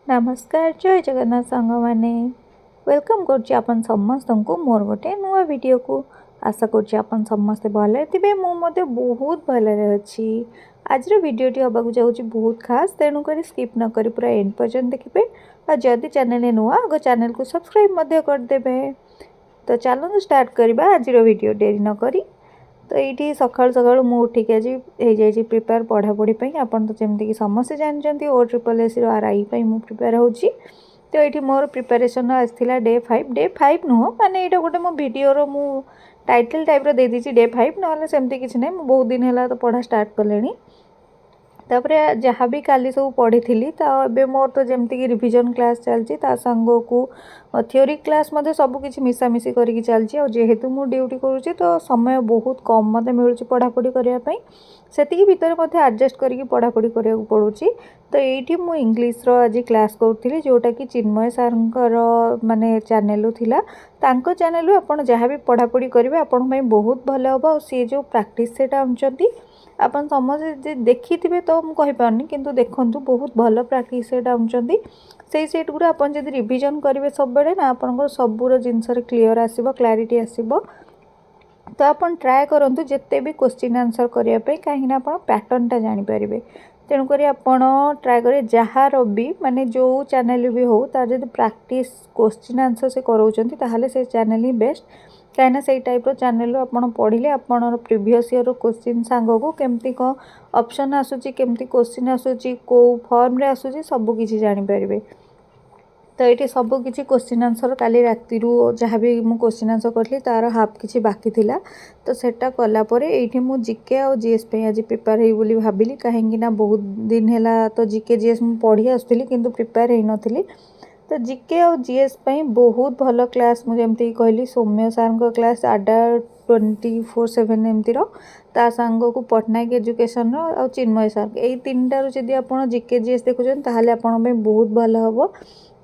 नमस्कार जय जगन्नाथ सांग मैंने वेलकम कर समस्त को मोर गोटे नुआ वीडियो को आशा कर समस्ते भले थे मुझे बहुत भलरे अच्छी आज वीडियोटी हवाक जाऊँगी बहुत खास तेणुक स्किप न करी पूरा एंड पर्यंत देखिए और जदि चैनल नुआ आग चैनल को सब्सक्राइब करदे। तो चलते स्टार्ट करवा आज वीडियो डेरी न करी। तो ये सकाल सकाल मुठिक आज हो प्रिपेयर पढ़ापढ़ी आपन तो जमीक समस्ते जानते OSSC RI मु प्रिपेयर होची। तो ये मोर प्रिपेरेसन आसाला डे 5 नुह माने ये गोटे मो वीडियो मु टाइटल टाइप दे दीची डे 5 ना सेमती किसी ना बहुत दिन है तो पढ़ा स्टार्ट कले। तापर जहाँ भी काली सब पढ़ी थी तो मोर तो जमीक रिविजन क्लास चलती सांग को थ्योरी क्लास सबकि मिसामिशी करके चलती और जेहेतु मु ड्यूटी करुँची तो समय बहुत कम मत मिलूँ पढ़ापढ़ी करने से भितर एडजस्ट करके पढ़ापढ़ी करा पड़ूँ। तो ये मु इंग्लीश आज क्लास करी जोटा कि चिन्मय सारंकर माने चैनल थिला तांको चैनल आप जहाँ भी पढ़ापढ़ी करेंगे आपण बहुत भल हम और सी जो प्रैक्टिस से आनुंट आपन समझे देखी थे तो मुझे कहीपारनी किंतु देखूँ बहुत भल प्रैक्टिस सेट आनुंट से सेट गुरा आप रिविजन करेंगे सब बड़े ना आप सबूर जिनस क्लीयर आसो क्लारिटी आसो। तो आप ट्राए करूँ जिते भी क्वेश्चन आंसर करने कहीं आप पैटर्न टा जानीपर तेणुक आप ट्राए करें जार भी माने जो चैनल भी हो तार जब प्रैक्टिस क्वेश्चन आंसर से कराऊँ से चैनल ही बेस्ट कहीं से टाइप चैनल आप पढ़ले आप प्रीवियस ईयर क्वेश्चन सांग को केमती कौन ऑप्शन आसूची केमती क्वेश्चन आसूची को फॉर्म रे आसूची सबकि जानीपर। तो ये सबकि क्वेश्चन आंसर काली राति जहाँ भी मुझे क्वेश्चन आंसर करी तार हाफ किसी बाकी थिला तो सेटा कलापर ये मुझे जीके और जीएस पे आज प्रिपेयर हो भाविली कहीं बहुत दिन है तो जीके जीएस मुझे पढ़ी आसुली किंतु प्रिपेयर हो नी। तो जीके और जीएस बहुत भल क्लास मुझे कहली सौम्य सार क्लास आडा 24/7 एमती ता सांग को पटनायक एजुकेशन और चिन्मय सार यही तीन टारू जब आप जीके जीएस देखुं ताहले आपण बहुत भल हम।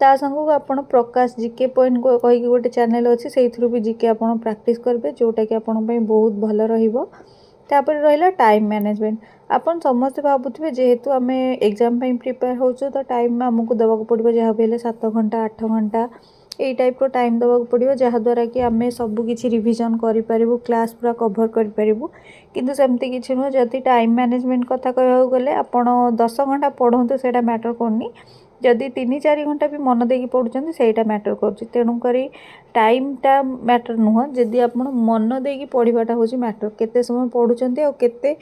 ता सांग को आप प्रकाश जीके पॉइंट कहीकि गोटे चैनल अच्छी से भी जीके आप प्रैक्टिस करेंगे जोटा कि आपण बहुत भल रहा। रहा टाइम मैनेजमेंट आपन समस्ते भावुवे जेहेतु आम एग्जाम प्रिपेयर हो तो टाइम आमको देवाक पड़ो जहाँ भी 7 घंटा 8 घंटा यही टाइप टाइम देवाक पड़ो जहाँद्वारा कि आम सबकि रिविजन करूँ क्लास पूरा कभर करूँ किंतु सेमती किसी नुह जदि टाइम मैनेजमेंट कथा कहूँ गले आपड़ 10 घंटा पढ़ूँ से मैटर करनी जदि 3-4 घंटा भी मन देकी पढ़ुं से मैटर कर तेणुक टाइमटा मैटर नुह जदि आप मन देकी पढ़ाटा हूँ मैटर केते समय पढ़ुं और केते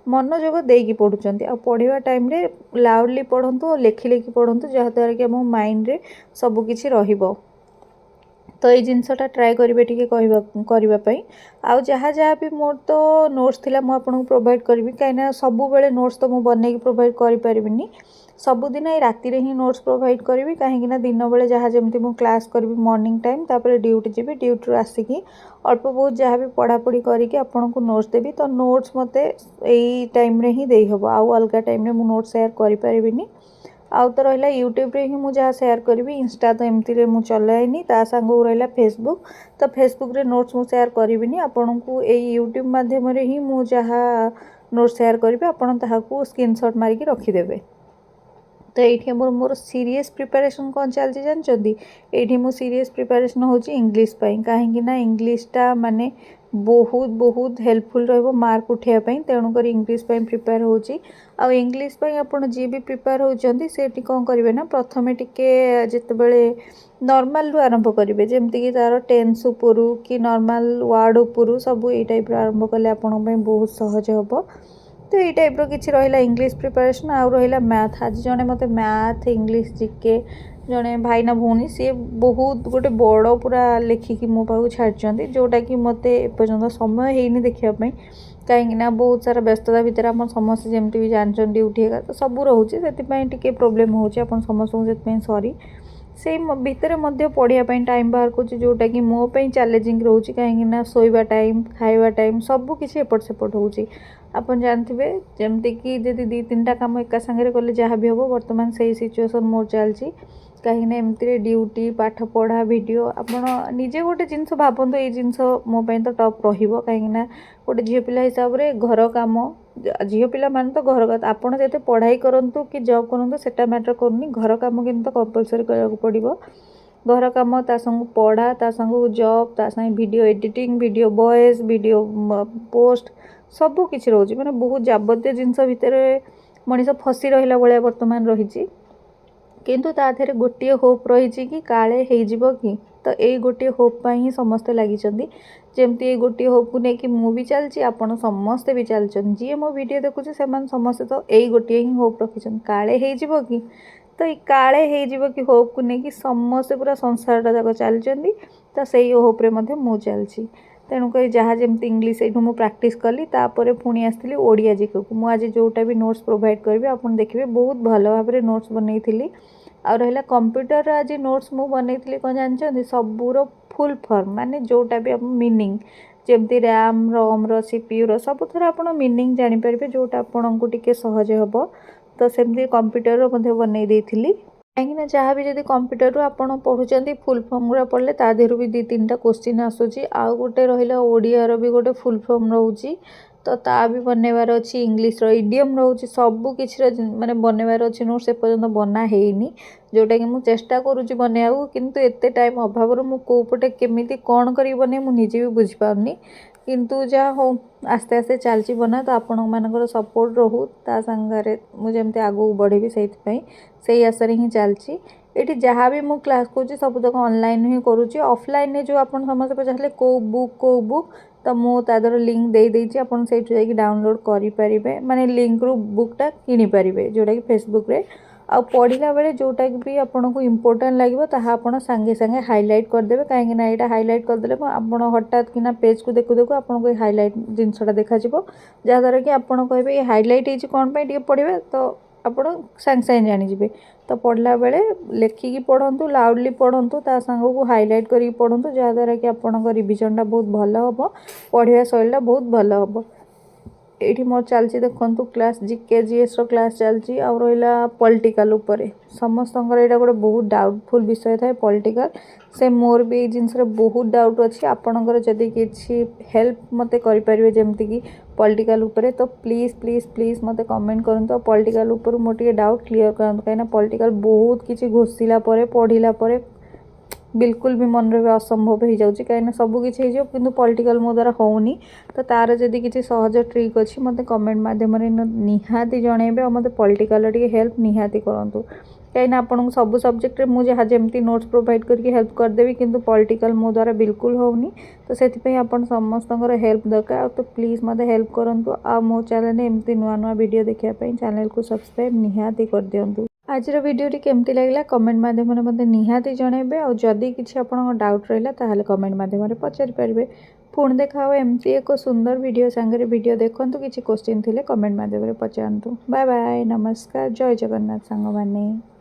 मनोजोग देकी पढ़ुं आ पढ़ा टाइम रे लाउडली पढ़ूँ और लेखि लेखि पढ़ूँ जहाँद्वारा कि आम माइंड रे सबकि रहिबो। तो ये जिनसटा ट्राए करेंगे टी करने आउ जहाँ जहाँ भी मोर तो नोट्स थिला मु आपको प्रोवाइड करी कहीं सब बेले नोट्स तो मुझे बनई प्रोवाइड करें सबुदिन ये राति ही नोट्स प्रोवाइड करी कहीं दिन बेले जहाँ जमी मुझे क्लास करी मॉर्निंग टाइम तापर ड्यूटी जी ड्यूटी आसिकी अल्प बहुत जहाँ भी पढ़ापढ़ी करके आपन को नोट्स देवी तो नोट्स मत यही टाइम रे ही दे हम आउ अलग टाइम रे नोट्स शेयर करें आउ तो रहा यूट्यूब रे ही मुझे जहाँ शेयर करी इंस्टा तो एमती मुझे चलाएनी ता सांग रहा फेसबुक तो फेसबुक रे नोट्स मुझे शेयर करी आपन को यूट्यूब मध्यम ही मुझे जहाँ नोट्स शेयर करी आपन ताकू स्क्रीनशॉट मारिकी रखिदेवे। तो ये मोर सीरीयस प्रिपरेशन कौन चलती जानते ये मो सीरीयस प्रिपरेशन हूँ इंग्लीश कहीं इंग्लीशटा माने बहुत बहुत हेल्पफुल रहिबो मार्क उठाइबा तेणुक इंग्लीश प्रिपेयर होची आ इंग्लीश आप जी भी प्रिपेयर होती से कौन करेंगे ना प्रथमे टिके जितेबले नॉर्मल रु आरंभ करेंगे जमती कि तार टेन्स उपरू कि नॉर्मल वर्ड उपरू सब ये टाइप आरंभ कले आपण बहुत सहज हम। तो ये टाइप किसी रहा इंग्लीश प्रिपरेशन आउ रहा मैथ आज जड़े मत मैथ इंग्लीश जीके जड़े भाईना भौणी सी बहुत गोटे बड़ पूरा लेखिकी मो पाक छाड़ी जोटा कि मत एपर्तंत समय होनी देखापी कहीं बहुत सारा व्यस्तता भितर आप समस्त जमी भी जानते ड्यूटी तो सब रोचे से प्रोब्लेम हो समस्त से सॉरी से भितर पढ़ाई टाइम बाहर कर जोटा कि मोपाई चैलेंजिंग रोचे कहीं शोवा टाइम खाଇବା टाइम सब किसी एपट सेपट हो आप जानते जमती कि जब 2-3टा काम एका सांगे कले जहाँ भी हम बर्तमान से सिचुएसन मोर चलती कहीं एमती ड्यूटी पाठ पढ़ा वीडियो आपड़ निजे गोटे जिनस भावतु ये जिनस मोपाई तो टप रही कहीं गोटे झील पिला हिसाब से घर काम झील पिला माने तो घर कथा आपण जते पढ़ाई करंतु कि जॉब करंतु सेटा मैटर करनी घर काम किंतु कंपलसरी करक पड़िबो घर काम ता संग पढ़ा ता संग जॉब ता संग video editing video voice video post सब किछि रोजी माने बहुत जाबत्य जिंस भितर मनीष फसी रहिला भलिया वर्तमान रही किंतु ता देहरे गोटे होप रही कि काले हो कि तो यही गोटे होप पर ही समस्ते लगी जमती ये गोटे होप को लेकिन मुझे चलती आपड़ समस्ते भी चलते जी मो वीडियो देखुचे से समस्ते तो यही गोटे ही होप रखी काले हो कि तो ये काले हो कि होप को लेकिन समस्ते पूरा संसारटा जाक चलती तो से होप्रे मु चलती तेणुक जहाँ जमी इंग्लीश ये मुझे प्राक्ट कली पुणी आसती ओडिया जिक को मुझे जोटा भी नोट्स प्रोवाइड करी आप देखिए बहुत भल भाव नोट्स बनई थी आ रहा कंप्यूटर आज नोट्स मुझे बनई कौन जानते सबूर फुल फॉर्म माने जोटा भी आप मीनिंग जमती रैम रोम सीपीयू सब थर आप मीनिंग जानीपर जोटा आपन को टिके सहज हम तो सेमती कंप्यूटर बनई देती कहीं जहाँ भी जब कंप्यूटर आपड़ पढ़ुं फुल फॉर्म गुरा पढ़ले ता देहरु भी 2-3टा क्वेश्चन आसूची आउ गोटे रहा ओडिया भी गोटे फुल फॉर्म रोचे तो ता भी बनवार अच्छी इंग्लीश इडियम रोचे सबू किसी माने बनवार अच्छी नोट से पर्यंत बना है जोटा कि मुझे चेष्टा करुँची बनवाक किंतु एते टाइम अभाव मुझे केमी कौन कर बने मुझे भी बुझीपारनी किंतु जहाँ हो आस्ते आस्ते चलती बना तो आपण मानकर सपोर्ट रहू ता संगे मुझे आगू बढ़ी से आशा ही चलती ये जहाँ भी मुझे क्लास करुँची सब तक ऑनलाइन ही करुँची ऑफलाइन जो आप समस्त पचारे कौ बुक तो मुझे लिंक दे देती आपन से डाउनलोड करें माने लिंक रु बुकटा किनी पारे जोटा कि फेसबुक रे आ पढ़ला बेले जोटा भी आपन को इम्पोर्टेंट लगे ताहा सांगे सांगे हाईलाइट करदे कहीं यहाँ हाईलाइट करदे आप हठात कि पेज को देखु देखु आपको हाईलाइट जिनसा देखा जहाँद्वारा कि आपड़ कहे हाईलाइट हो कौन टे पढ़े तो आप सांगे सांगे जानीजे तो पढ़ला बेले लेखिकी पढ़ंतु लाउडली पढ़ंतु ता सांग को हाईलाइट करी पढ़ंतु जहाँद्वारा कि आपन रिविजनटा बहुत भल हम पढ़ा शैलीटा बहुत भल हम ये मोर चलती देखु क्लास जीके जीएस क्लास चलती आ रहा पॉलिटिकल उपरे समस्त यहाँ गोटे बहुत डाउटफुल विषय थाए पॉलिटिकल से मोर भी जिनस बहुत डाउट अच्छी आपणकर जदि किसी हेल्प मते करें जमती कि पॉलिटिकल उपरे तो प्लीज़ प्लीज़ प्लीज़ मते कमेंट करूँ पॉलिटिकल उपर मोर डाउट क्लीयर करूँ कहीं पॉलिटिकल बहुत किसी घोषिला पढ़ला बिल्कुल भी मन रहा असंभव हो जाऊँगी कहीं सब किसी कि पॉलिटिकल मो द्वारा होनी तो तार जदि किसी सहज ट्रिक अच्छी मत कमेंट मध्यम निहाती जनइबे और मत पॉलिटिकल हेल्प निहाती करूँ कहीं आपको सब सब्जेक्ट मुझे जहाँ जमी नोट्स प्रोवाइड करके हेल्प करदेवी किंतु पॉलिटिकल मो द्वारा बिल्कुल होनी तो से आप समस्त हेल्प दरकार तो प्लीज़ मत हेल्प करूँ आ मो चैनल एमती नुआ नुआ वीडियो देखापी चैनल को सब्सक्राइब निहाती कर दिंतु आज वीडियोटी केमती लगे कमेंट मध्यम मत निहाती जनइबे और जदि किसी आप डाउट रहा ताहले कमेंट मध्यम पचारि पारे पुणी देखा एमती एक सुंदर वीडियो सांगे वीडियो देखूँ किसी क्वेश्चन थे कमेंट मध्यम पचारतु बाय बाय नमस्कार जय जगन्नाथ सांग माने।